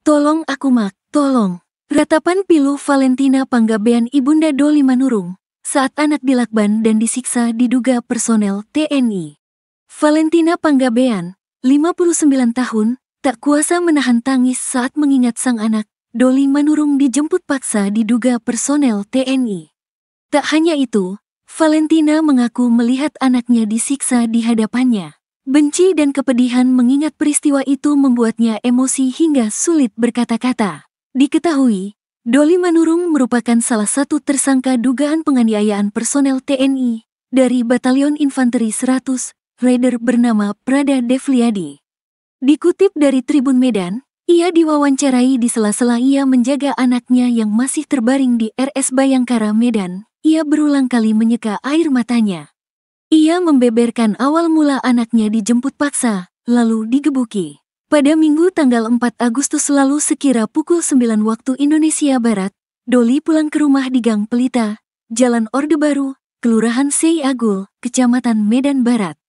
Tolong aku Mak, tolong. Ratapan pilu Valentina Panggabean Ibunda Doli Manurung saat anak dilakban dan disiksa diduga personel TNI. Valentina Panggabean, 59 tahun, tak kuasa menahan tangis saat mengingat sang anak, Doli Manurung dijemput paksa diduga personel TNI. Tak hanya itu, Valentina mengaku melihat anaknya disiksa di hadapannya. Benci dan kepedihan mengingat peristiwa itu membuatnya emosi hingga sulit berkata-kata. Diketahui, Doli Manurung merupakan salah satu tersangka dugaan penganiayaan personel TNI dari Batalion Infanteri 100, Raider bernama Prada Devliadi. Dikutip dari Tribun Medan, ia diwawancarai di sela-sela ia menjaga anaknya yang masih terbaring di RS Bayangkara Medan. Ia berulang kali menyeka air matanya. Ia membeberkan awal mula anaknya dijemput paksa, lalu digebuki. Pada Minggu tanggal 4 Agustus lalu sekira pukul 9 waktu Indonesia Barat, Doli pulang ke rumah di Gang Pelita, Jalan Orde Baru, Kelurahan Sei Agul, Kecamatan Medan Barat.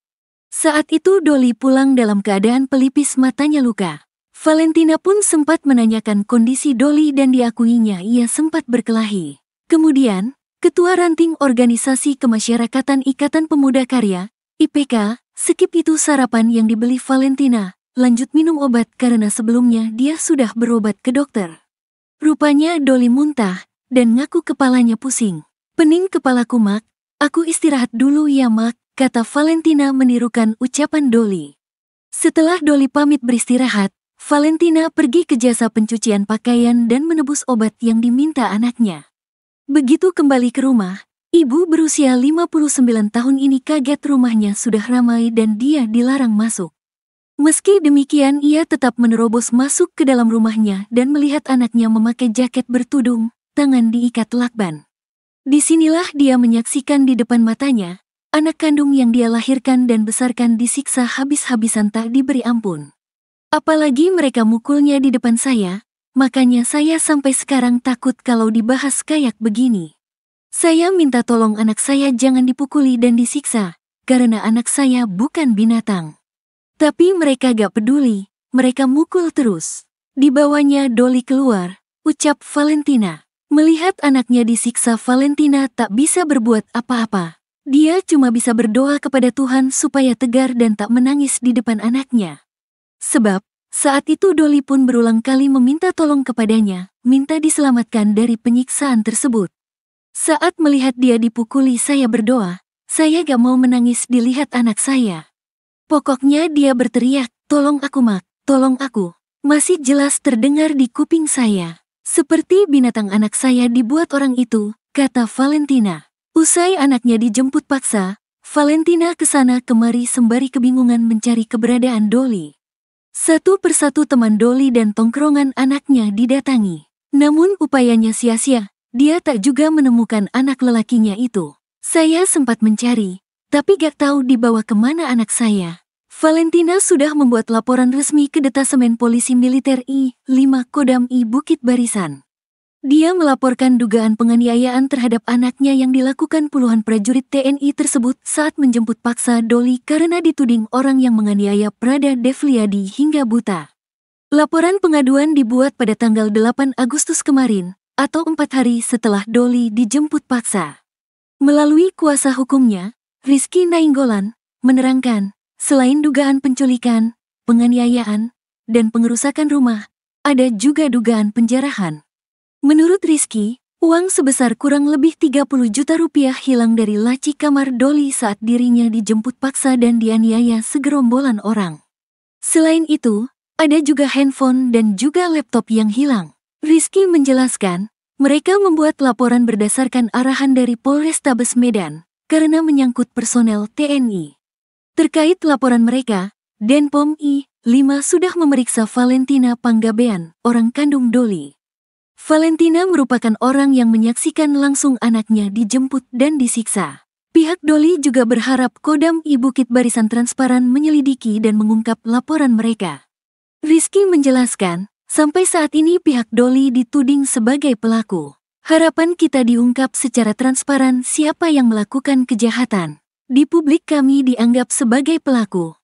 Saat itu Doli pulang dalam keadaan pelipis matanya luka. Valentina pun sempat menanyakan kondisi Doli dan diakuinya ia sempat berkelahi. Kemudian, Ketua Ranting Organisasi Kemasyarakatan Ikatan Pemuda Karya, IPK, skip itu sarapan yang dibeli Valentina, lanjut minum obat karena sebelumnya dia sudah berobat ke dokter. Rupanya Doli muntah, dan ngaku kepalanya pusing. Pening kepalaku Mak, aku istirahat dulu ya Mak, kata Valentina menirukan ucapan Doli. Setelah Doli pamit beristirahat, Valentina pergi ke jasa pencucian pakaian dan menebus obat yang diminta anaknya. Begitu kembali ke rumah, ibu berusia 59 tahun ini kaget rumahnya sudah ramai dan dia dilarang masuk. Meski demikian ia tetap menerobos masuk ke dalam rumahnya dan melihat anaknya memakai jaket bertudung, tangan diikat lakban. Disinilah dia menyaksikan di depan matanya, anak kandung yang dia lahirkan dan besarkan disiksa habis-habisan tak diberi ampun. Apalagi mereka mukulnya di depan saya. Makanya saya sampai sekarang takut kalau dibahas kayak begini. Saya minta tolong anak saya jangan dipukuli dan disiksa, karena anak saya bukan binatang. Tapi mereka gak peduli, mereka mukul terus. Dibawanya Doli keluar, ucap Valentina. Melihat anaknya disiksa Valentina tak bisa berbuat apa-apa. Dia cuma bisa berdoa kepada Tuhan supaya tegar dan tak menangis di depan anaknya. Sebab, saat itu Doli pun berulang kali meminta tolong kepadanya, minta diselamatkan dari penyiksaan tersebut. Saat melihat dia dipukuli saya berdoa, saya gak mau menangis dilihat anak saya. Pokoknya dia berteriak, tolong aku Mak, tolong aku. Masih jelas terdengar di kuping saya. Seperti binatang anak saya dibuat orang itu, kata Valentina. Usai anaknya dijemput paksa, Valentina kesana kemari sembari kebingungan mencari keberadaan Doli. Satu persatu teman Doli dan tongkrongan anaknya didatangi. Namun upayanya sia-sia, dia tak juga menemukan anak lelakinya itu. Saya sempat mencari, tapi gak tahu dibawa kemana anak saya. Valentina sudah membuat laporan resmi ke Detasemen Polisi Militer I-5 Kodam I Bukit Barisan. Dia melaporkan dugaan penganiayaan terhadap anaknya yang dilakukan puluhan prajurit TNI tersebut saat menjemput paksa Doli karena dituding orang yang menganiaya Prada Devliadi hingga buta. Laporan pengaduan dibuat pada tanggal 8 Agustus kemarin, atau 4 hari setelah Doli dijemput paksa. Melalui kuasa hukumnya, Rizky Nainggolan, menerangkan, selain dugaan penculikan, penganiayaan, dan pengerusakan rumah, ada juga dugaan penjarahan. Menurut Rizky, uang sebesar kurang lebih 30 juta rupiah hilang dari laci kamar Doli saat dirinya dijemput paksa dan dianiaya segerombolan orang. Selain itu, ada juga handphone dan juga laptop yang hilang. Rizky menjelaskan, mereka membuat laporan berdasarkan arahan dari Polrestabes Medan, karena menyangkut personel TNI. Terkait laporan mereka, Denpom I-5 sudah memeriksa Valentina Panggabean, orang kandung Doli. Valentina merupakan orang yang menyaksikan langsung anaknya dijemput dan disiksa. Pihak Doli juga berharap Kodam I Bukit Barisan transparan menyelidiki dan mengungkap laporan mereka. Rizky menjelaskan, sampai saat ini pihak Doli dituding sebagai pelaku. Harapan kita diungkap secara transparan siapa yang melakukan kejahatan. Di publik kami dianggap sebagai pelaku.